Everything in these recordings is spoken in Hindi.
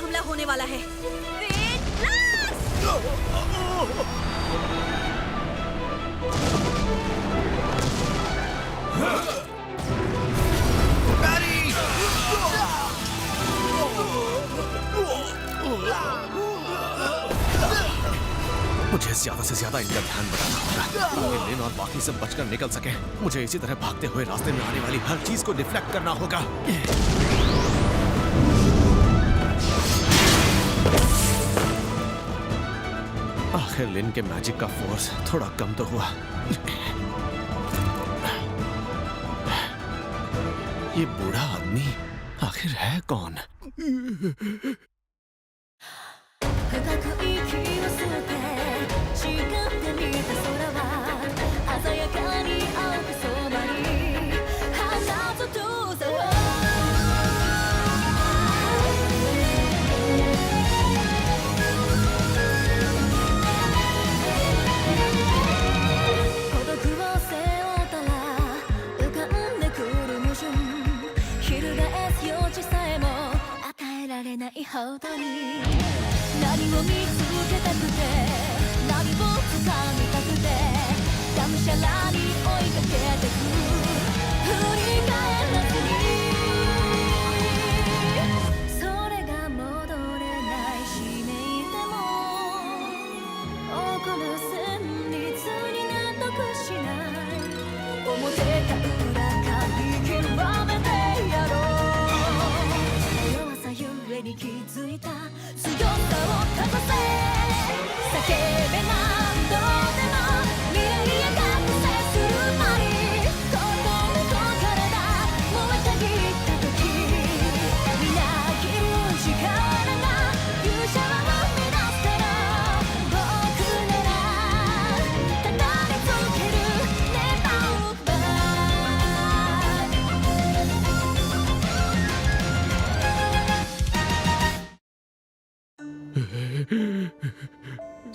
हमला होने वाला है। Wait blast! मुझे ज्यादा से ज्यादा इनका ध्यान बनाना होगा ताकि लिन और बाकी सब बचकर निकल सके। मुझे इसी तरह भागते हुए रास्ते में आने वाली हर चीज को डिफ्लेक्ट करना होगा। आखिर लिन के मैजिक का फोर्स थोड़ा कम तो हुआ। ये बूढ़ा आदमी आखिर है कौन?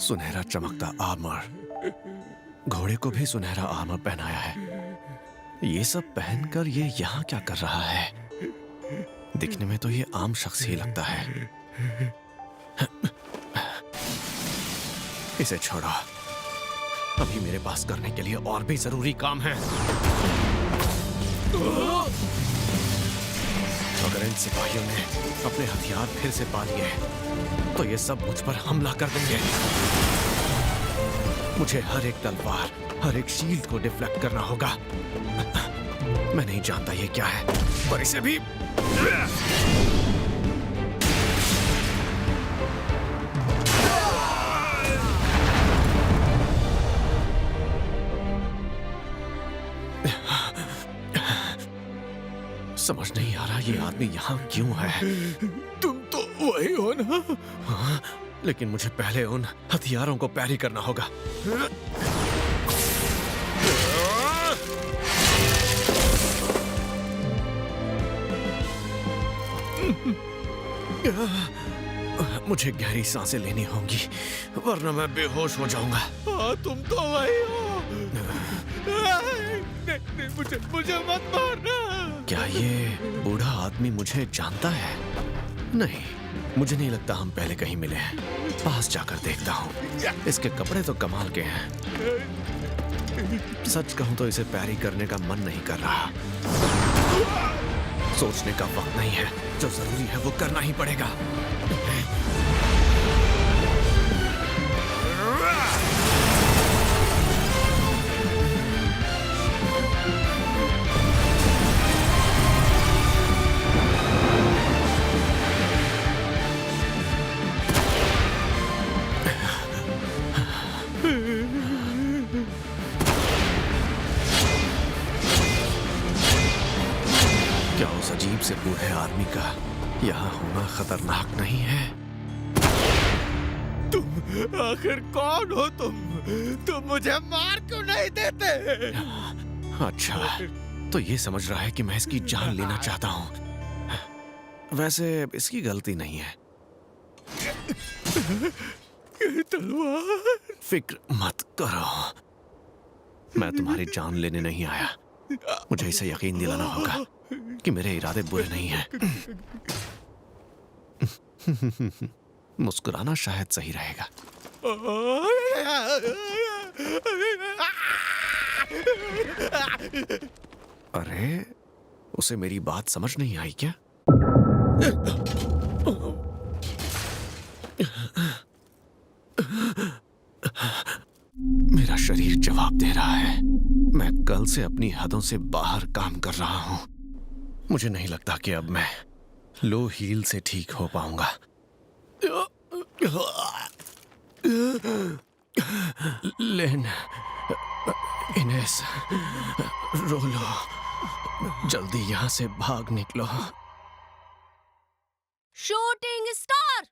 सुनहरा चमकता आर्मर। घोड़े को भी सुनहरा आर्मर पहनाया है। ये सब पहनकर ये यहाँ क्या कर रहा है? दिखने में तो ये आम शख्स ही लगता है। इसे छोड़ो, अभी मेरे पास करने के लिए और भी जरूरी काम है। अगर इन सिपाहियों ने अपने हथियार फिर से पा लिए तो ये सब मुझ पर हमला कर देंगे। मुझे हर एक तलवार, हर एक शील्ड को डिफ्लेक्ट करना होगा। मैं नहीं जानता ये क्या है, पर इसे भी समझ नहीं आ रहा ये आदमी यहाँ क्यों है। तुम तो वही हो ना? हाँ, लेकिन मुझे पहले उन हथियारों को पैरी करना होगा। मुझे गहरी सांसें लेनी होंगी वरना मैं बेहोश हो जाऊंगा। हाँ, तुम तो वही हो। नहीं, मुझे मत मारना। क्या ये बूढ़ा आदमी मुझे जानता है? नहीं, मुझे नहीं लगता हम पहले कहीं मिले हैं। पास जाकर देखता हूँ। इसके कपड़े तो कमाल के हैं। सच कहूं तो इसे पैरी करने का मन नहीं कर रहा। सोचने का वक्त नहीं है, जो जरूरी है वो करना ही पड़ेगा। क्या उस अजीब से बूढ़े आदमी का यहाँ होना खतरनाक नहीं है? तुम आखिर कौन हो? तुम मुझे मार क्यों नहीं देते? अच्छा, तो ये समझ रहा है कि मैं इसकी जान लेना चाहता हूँ। वैसे इसकी गलती नहीं है। तलवार। फिक्र मत करो, मैं तुम्हारी जान लेने नहीं आया। मुझे इसे यकीन दिलाना होगा कि मेरे इरादे बुरे नहीं हैं। मुस्कुराना शायद सही रहेगा। अरे, उसे मेरी बात समझ नहीं आई क्या? मेरा शरीर जवाब दे रहा है। मैं कल से अपनी हदों से बाहर काम कर रहा हूं। मुझे नहीं लगता कि अब मैं लो हील से ठीक हो पाऊंगा। लेन, इनेस, रोलो, जल्दी यहां से भाग निकलो। Shooting star.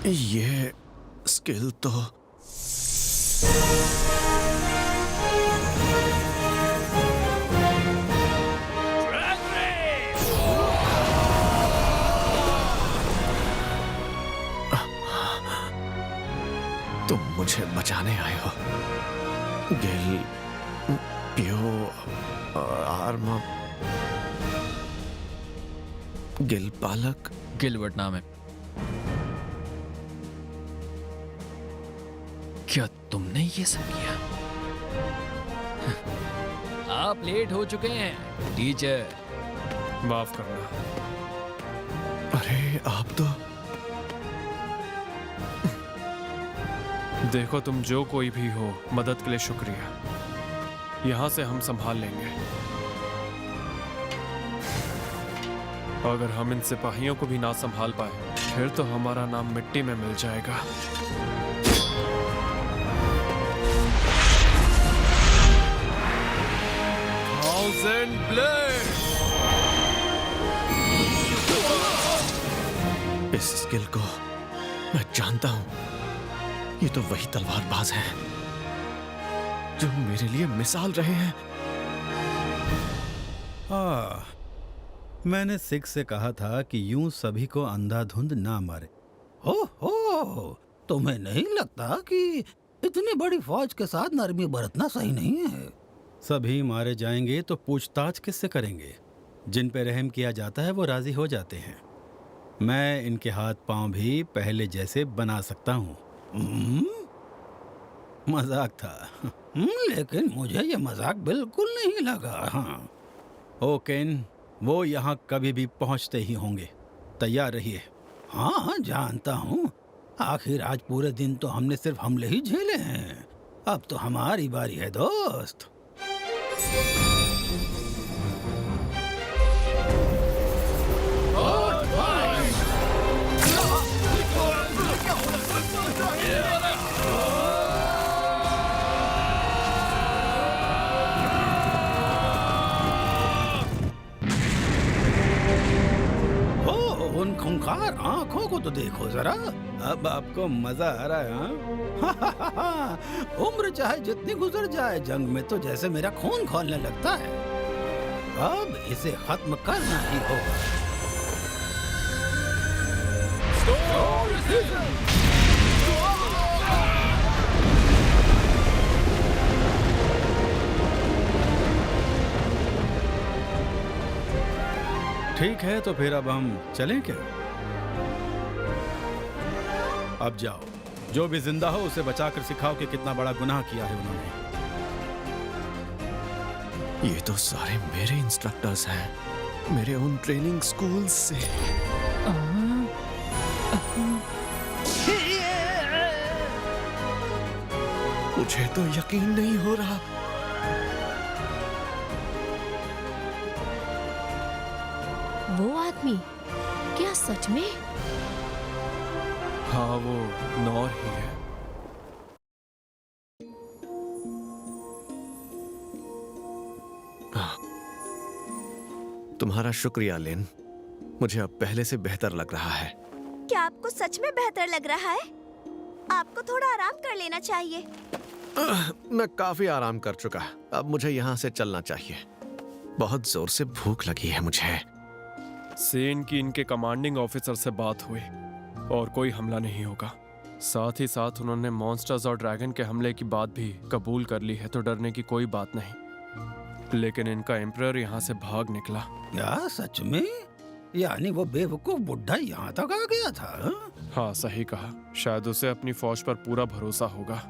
ये स्किल तो तुम मुझे बचाने आए हो। गिल, पियो, आर्म, गिल पालक। गिलवर्ट नाम है। क्या तुमने ये सब किया? आप लेट हो चुके हैं टीचर। माफ करना। अरे आप तो देखो, तुम जो कोई भी हो, मदद के लिए शुक्रिया। यहां से हम संभाल लेंगे। अगर हम इन सिपाहियों को भी ना संभाल पाए, फिर तो हमारा नाम मिट्टी में मिल जाएगा। Thousand blade. इस स्किल को मैं जानता हूं। ये तो वही तलवारबाज हैं जो मेरे लिए मिसाल रहे हैं। मैंने सिख से कहा था कि यूं सभी को अंधाधुंध ना मारे। हो, तुम्हें नहीं लगता कि इतनी बड़ी फौज के साथ नरमी बरतना सही नहीं है? सभी मारे जाएंगे तो पूछताछ किससे करेंगे? जिन पे रहम किया जाता है वो राजी हो जाते हैं। मैं इनके हाथ पांव भी पहले जैसे बना सकता हूँ। मजाक था। लेकिन मुझे ये मजाक बिल्कुल नहीं लगा। हाँ, ओकेन, वो यहाँ कभी भी पहुँचते ही होंगे। तैयार रहिए। हाँ, जानता हूँ। आखिर आज पूरे दिन तो हमने सिर्फ हमले ही झेले हैं। अब तो हमारी बारी है दोस्त। उन खूंखार आंखों को तो देखो जरा। अब आपको मजा आ रहा है? हाँ? उम्र चाहे जितनी गुजर जाए, जंग में तो जैसे मेरा खून खौलने लगता है। अब इसे खत्म करना ही होगा। ठीक है, तो फिर अब हम चलें क्या? अब जाओ, जो भी जिंदा हो उसे बचाकर सिखाओ कि कितना बड़ा गुनाह किया है उन्होंने। ये तो सारे मेरे इंस्ट्रक्टर्स हैं, मेरे उन ट्रेनिंग स्कूल से। मुझे तो यकीन नहीं हो रहा। वो आदमी क्या सच में? हाँ, वो नौर ही है। तुम्हारा शुक्रिया लिन। मुझे अब पहले से बेहतर लग रहा है। क्या आपको सच में बेहतर लग रहा है? आपको थोड़ा आराम कर लेना चाहिए। मैं काफी आराम कर चुका। अब मुझे यहाँ से चलना चाहिए। बहुत जोर से भूख लगी है मुझे। सेन की इनके कमांडिंग ऑफिसर से बात हुई और कोई हमला नहीं होगा। साथ ही साथ उन्होंने मॉन्स्टर्स और ड्रैगन के हमले की बात भी कबूल कर ली है, तो डरने की कोई बात नहीं। लेकिन इनका एम्परर यहाँ से भाग निकला। क्या सच में? यानी वो बेवकूफ बुढ़ा यहाँ तक आ गया था? हाँ, सही कहा। शायद उसे अपनी फौज पर पूरा भरोसा होगा।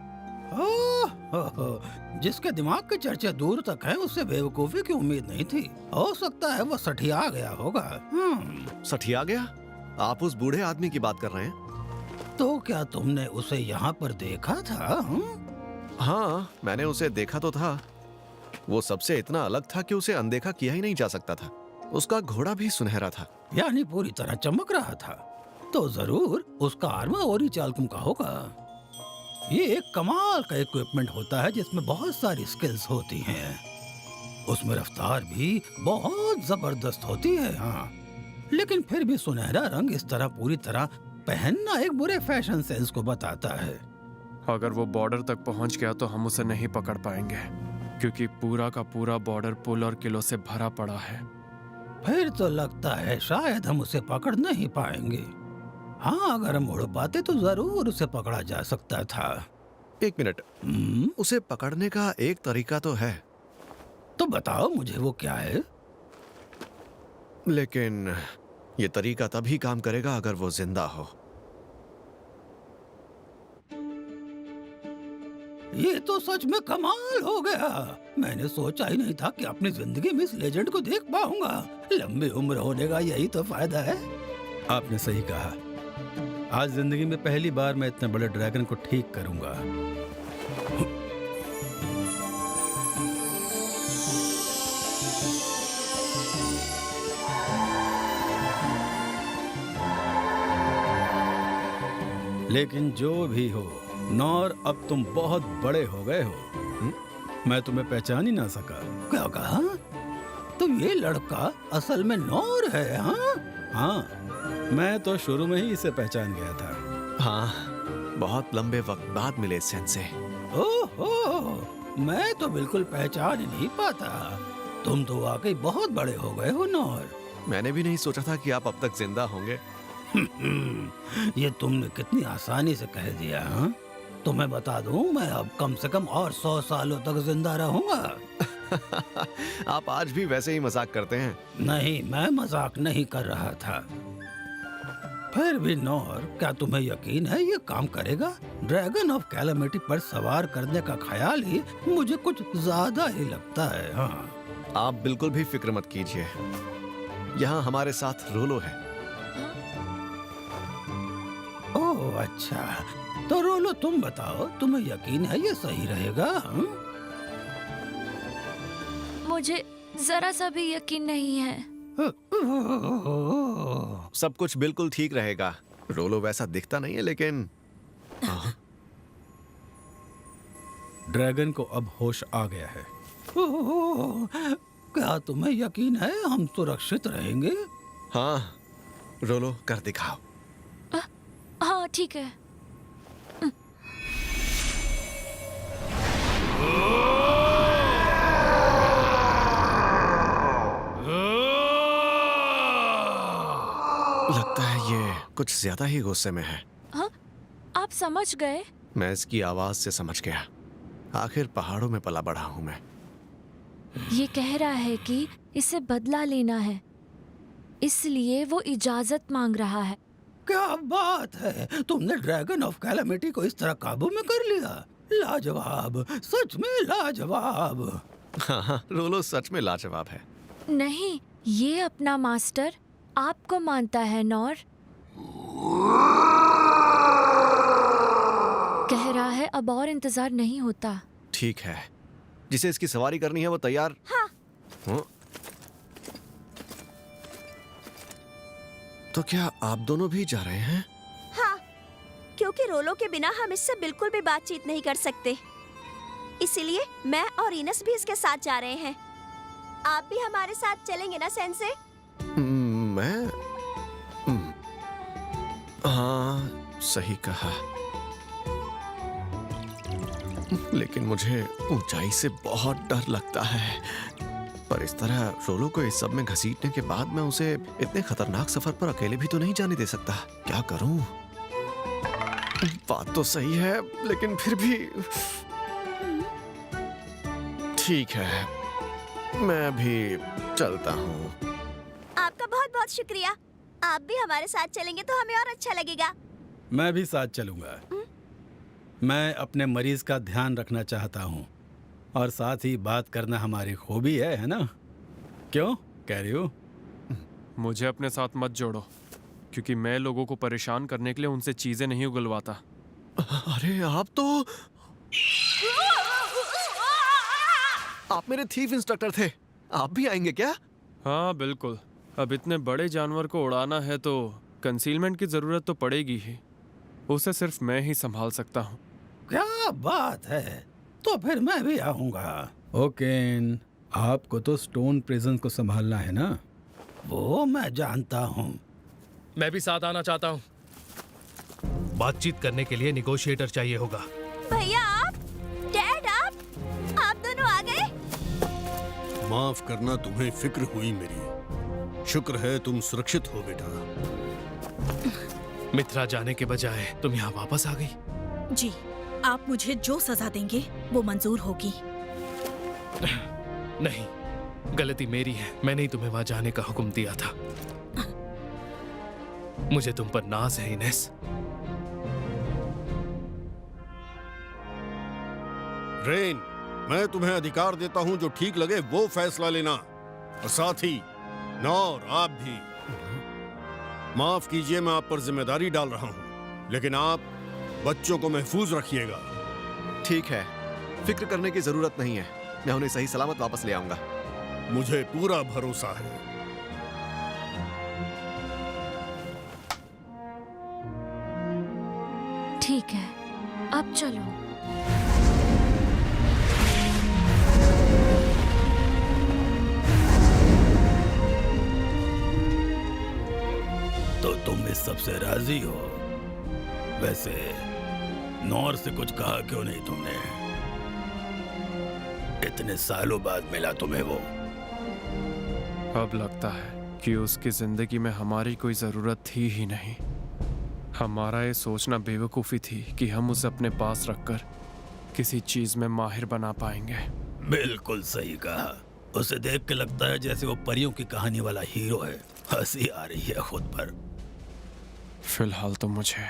जिसके दिमाग के चर्चे दूर तक हैं, उससे बेवकूफी की उम्मीद नहीं थी। हो सकता है वो सठिया गया होगा। सठिया गया? आप उस बूढ़े आदमी की बात कर रहे हैं? तो क्या तुमने उसे यहाँ पर देखा था? हाँ, मैंने उसे देखा तो था। वो सबसे इतना अलग था कि उसे अनदेखा किया ही नहीं जा सकता था। उसका घोड़ा भी सुनहरा था। यानी पूरी तरह चमक रहा था। तो जरूर उसका आर्मा ओरी चालकुम का होगा। ये एक कमाल का इक्विपमेंट होता है जिसमें बहुत सारी स्किल्स होती हैं। उसमें रफ्तार भी बहुत जबरदस्त होती है। हाँ, लेकिन फिर भी सुनहरा रंग इस तरह पूरी तरह पहनना एक बुरे फैशन सेंस को बताता है। अगर वो बॉर्डर तक पहुंच गया तो हम उसे नहीं पकड़ पाएंगे, क्योंकि पूरा का पूरा बॉर्डर पुल और किलों से भरा पड़ा है। फिर तो लगता है शायद हम उसे पकड़ नहीं पाएंगे। हाँ, अगर हम उड़ पाते तो जरूर उसे पकड़ा जा सकता था। एक मिनट, उसे पकड़ने का एक तरीका तो है। तो बताओ मुझे वो क्या है? लेकिन ये तरीका तभी काम करेगा अगर वो जिंदा हो। ये तो सच में कमाल हो गया। मैंने सोचा ही नहीं था कि अपनी जिंदगी में इस लेजेंड को देख पाऊंगा। लंबी उम्र होने का यही तो फायदा है। आपने सही कहा। आज जिंदगी में पहली बार मैं इतने बड़े ड्रैगन को ठीक करूंगा। लेकिन जो भी हो नौर, अब तुम बहुत बड़े हो गए हो। मैं तुम्हें पहचान ही ना सका। क्या कहा? तो ये लड़का असल में नौर है? हाँ, मैं तो शुरू में ही इसे पहचान गया था। हाँ, बहुत लंबे वक्त बाद मिले सेंसे। ओहो, मैं तो बिल्कुल पहचान ही नहीं पाता। तुम तो वाकई बहुत बड़े हो गए हो नौर। मैंने भी नहीं सोचा था कि आप अब तक जिंदा होंगे। ये तुमने कितनी आसानी से कह दिया। हाँ? तो मैं बता दूं, मैं अब कम से कम और 100 सालों तक जिंदा रहूंगा। आप आज भी वैसे ही मजाक करते हैं। नहीं, मैं मजाक नहीं कर रहा था। फिर भी नौर, क्या तुम्हें यकीन है ये काम करेगा? ड्रैगन ऑफ कैलामिटी पर सवार करने का ख्याल ही मुझे कुछ ज्यादा ही लगता है। हाँ, आप बिल्कुल भी फिक्र मत कीजिए। यहाँ हमारे साथ रोलो है। ओह अच्छा, तो रोलो तुम बताओ, तुम्हें यकीन है ये सही रहेगा? मुझे जरा सा भी यकीन नहीं है। सब कुछ बिल्कुल ठीक रहेगा। रोलो वैसा दिखता नहीं है, लेकिन ड्रैगन को अब होश आ गया है। क्या तुम्हें यकीन है हम सुरक्षित रहेंगे? हाँ, रोलो कर दिखाओ। हाँ ठीक है। लगता है ये कुछ ज्यादा ही गुस्से में है। हाँ, आप समझ गए? मैं इसकी आवाज से समझ गया। आखिर पहाड़ों में पला बढ़ा हूं मैं। ये कह रहा है कि इसे बदला लेना है, इसलिए वो इजाजत मांग रहा है। क्या बात है, तुमने ड्रैगन ऑफ कैलामिटी को इस तरह काबू में कर लिया। लाजवाब, सच में लाजवाब। हाँ, रोलो सच में लाजवाब है। नहीं, ये अपना मास्टर आपको मानता है नौर। कह रहा है अब और इंतजार नहीं होता। ठीक है, जिसे इसकी सवारी करनी है वो तैयार। हाँ। तो क्या आप दोनों भी जा रहे हैं? हाँ, क्योंकि रोलो के बिना हम इससे बिल्कुल भी बातचीत नहीं कर सकते। इसीलिए मैं और इनस भी इसके साथ जा रहे हैं। आप भी हमारे साथ चलेंगे ना सेंसे? मैं हाँ, सही कहा। लेकिन मुझे ऊंचाई से बहुत डर लगता है। पर इस तरह रोलो को इस सब में घसीटने के बाद मैं उसे इतने खतरनाक सफर पर अकेले भी तो नहीं जाने दे सकता। क्या करूं? बात तो सही है, लेकिन फिर भी ठीक है। मैं भी चलता हूँ। आपका बहुत बहुत शुक्रिया। आप भी हमारे साथ चलेंगे तो हमें और अच्छा लगेगा। मैं भी साथ चलूंगा। मैं अपने मरीज का ध्यान रखना चाहता हूँ और साथ ही बात करना हमारी खूबी है ना? क्यों कह रही हो? मुझे अपने साथ मत जोड़ो, क्योंकि मैं लोगों को परेशान करने के लिए उनसे चीजें नहीं उगलवाता। अरे आप तो आप मेरे थीफ इंस्ट्रक्टर थे। आप भी आएंगे क्या? हाँ बिल्कुल। अब इतने बड़े जानवर को उड़ाना है तो कंसीलमेंट की जरूरत तो पड़ेगी ही। उसे सिर्फ मैं ही संभाल सकता हूँ। क्या बात है, तो फिर मैं भी आऊंगा। ओके, आपको तो स्टोन प्रिजन को संभालना है ना? वो मैं जानता हूँ। मैं भी साथ आना चाहता हूँ। बातचीत करने के लिए निगोशिएटर चाहिए होगा। भैया आप, डैड आप दोनों आ गए। माफ करना, तुम्हें फिक्र हुई मेरी। शुक्र है तुम सुरक्षित हो बेटा। मित्रा जाने के बजाय तुम यहाँ वापस आ गई। जी, आप मुझे जो सजा देंगे वो मंजूर होगी। नहीं, गलती मेरी है। मैंने ही तुम्हें वहां जाने का हुक्म दिया था। मुझे तुम पर नाज है इनेस। रेन, मैं तुम्हें अधिकार देता हूँ जो ठीक लगे वो फैसला लेना, और साथ ही नौर आप भी। माफ कीजिए, मैं आप पर जिम्मेदारी डाल रहा हूँ, लेकिन आप बच्चों को महफूज रखिएगा। ठीक है, फिक्र करने की जरूरत नहीं है। मैं उन्हें सही सलामत वापस ले आऊंगा। मुझे पूरा भरोसा है। ठीक है, अब चलो। तो तुम इस सबसे राजी हो? वैसे नौर से कुछ कहा क्यों नहीं तुमने? इतने सालों बाद मिला तुम्हें वो। अब लगता है कि उसकी जिंदगी में हमारी कोई जरूरत थी ही नहीं। हमारा ये सोचना बेवकूफ़ी थी कि हम उसे अपने पास रखकर किसी चीज में माहिर बना पाएंगे। बिल्कुल सही कहा। उसे देख के लगता है जैसे वो परियों की कहानी वाला हीरो है। हंसी आ रही है खुद पर। फिलहाल तो मुझे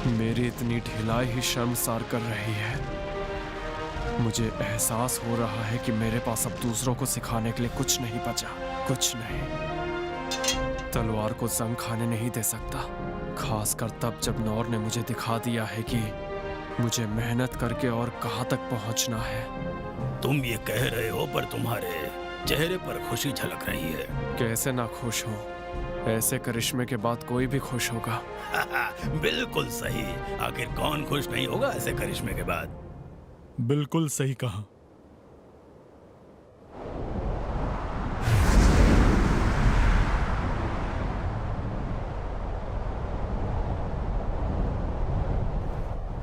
मेरी इतनी ढिलाई ही शर्मसार कर रही है। मुझे एहसास हो रहा है कि मेरे पास अब दूसरों को सिखाने के लिए कुछ नहीं बचा। कुछ नहीं। तलवार को जंग खाने नहीं दे सकता, खासकर तब जब नौर ने मुझे दिखा दिया है कि मुझे मेहनत करके और कहाँ तक पहुँचना है। तुम ये कह रहे हो, पर तुम्हारे चेहरे पर खुशी झलक रही है। कैसे ना खुश हो? ऐसे करिश्मे के बाद कोई भी खुश होगा। बिल्कुल सही। आखिर कौन खुश नहीं होगा ऐसे करिश्मे के बाद? बिल्कुल सही कहा।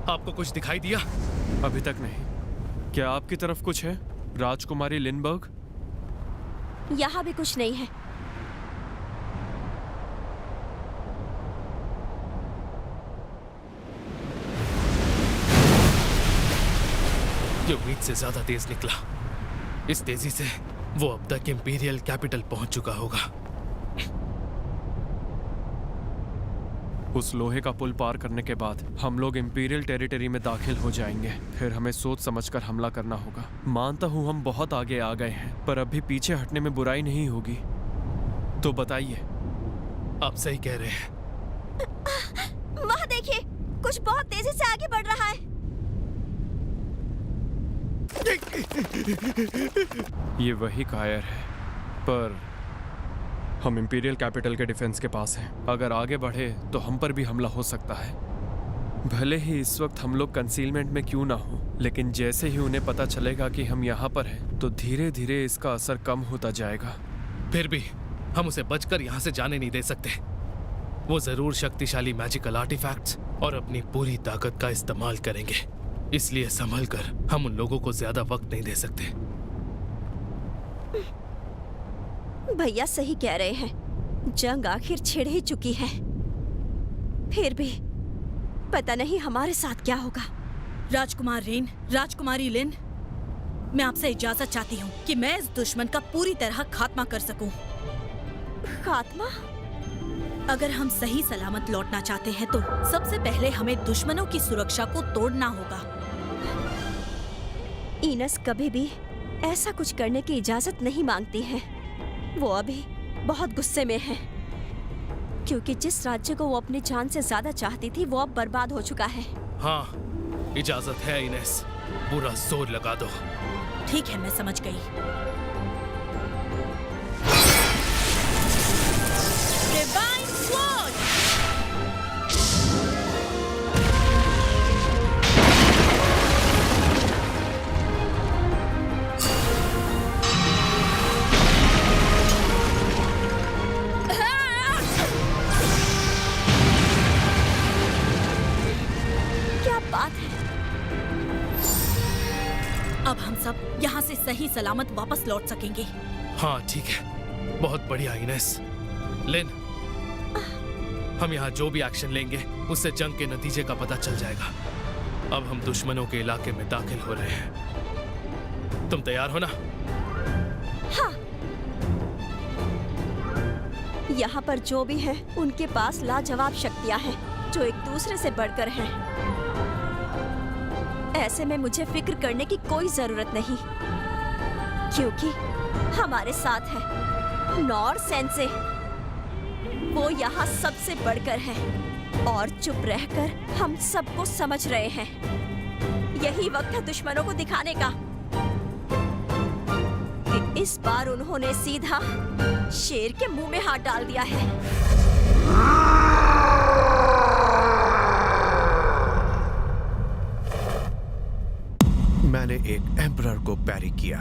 आपको कुछ दिखाई दिया? अभी तक नहीं। क्या आपकी तरफ कुछ है, राजकुमारी लिनबर्ग? यहाँ भी कुछ नहीं है। ये उम्मीद से ज्यादा तेज निकला। इस तेजी से वो अब तक इंपीरियल कैपिटल पहुंच चुका होगा। उस लोहे का पुल पार करने के बाद हम लोग इंपीरियल टेरिटरी में दाखिल हो जाएंगे। फिर हमें सोच समझकर हमला करना होगा। मानता हूँ हम बहुत आगे आ गए हैं, पर अभी पीछे हटने में बुराई नहीं होगी। तो बताइए। आप सही कह रहे हैं। वहाँ देखिए, कुछ बहुत तेजी से आगे बढ़ रहा है। ये वही कायर है, पर हम इंपीरियल कैपिटल के डिफेंस के पास हैं। अगर आगे बढ़े तो हम पर भी हमला हो सकता है। भले ही इस वक्त हम लोग कंसीलमेंट में क्यों ना हो, लेकिन जैसे ही उन्हें पता चलेगा कि हम यहाँ पर हैं, तो धीरे धीरे इसका असर कम होता जाएगा। फिर भी हम उसे बचकर यहाँ से जाने नहीं दे सकते। वो जरूर शक्तिशाली मैजिकल आर्टिफैक्ट्स और अपनी पूरी ताकत का इस्तेमाल करेंगे। इसलिए संभल कर हम उन लोगों को ज्यादा वक्त नहीं दे सकते। भैया सही कह रहे हैं। जंग आखिर छिड़ ही चुकी है। फिर भी पता नहीं हमारे साथ क्या होगा। राजकुमार रेन, राजकुमारी लिन, मैं आपसे इजाजत चाहती हूँ कि मैं इस दुश्मन का पूरी तरह खात्मा कर सकूं। खात्मा? अगर हम सही सलामत लौटना चाहते हैं तो सबसे पहले हमें दुश्मनों की सुरक्षा को तोड़ना होगा। इनस कभी भी ऐसा कुछ करने की इजाजत नहीं मांगती है। वो अभी बहुत गुस्से में है क्योंकि जिस राज्य को वो अपनी जान से ज्यादा चाहती थी वो अब बर्बाद हो चुका है। हाँ, इजाजत है इनेस, पूरा जोर लगा दो। ठीक है, मैं समझ गई। Divine sword! क्या बात है? अब हम सब यहाँ से सही सलामत वापस लौट सकेंगे। हाँ ठीक है, बहुत बढ़िया इनेस। लिन, हम यहाँ जो भी एक्शन लेंगे उससे जंग के नतीजे का पता चल जाएगा। अब हम दुश्मनों के इलाके में दाखिल हो रहे हैं। तुम तैयार हो ना? हाँ। यहाँ पर जो भी है उनके पास लाजवाब शक्तियाँ हैं जो एक दूसरे से बढ़कर हैं। ऐसे में मुझे फिक्र करने की कोई जरूरत नहीं क्योंकि हमारे साथ है नॉर सेंसे। वो यहाँ सबसे बढ़कर है और चुप रहकर हम सबको समझ रहे हैं। यही वक्त है दुश्मनों को दिखाने का कि इस बार उन्होंने सीधा शेर के मुंह में हाथ डाल दिया है। मैंने एक एम्परर को पैरी किया।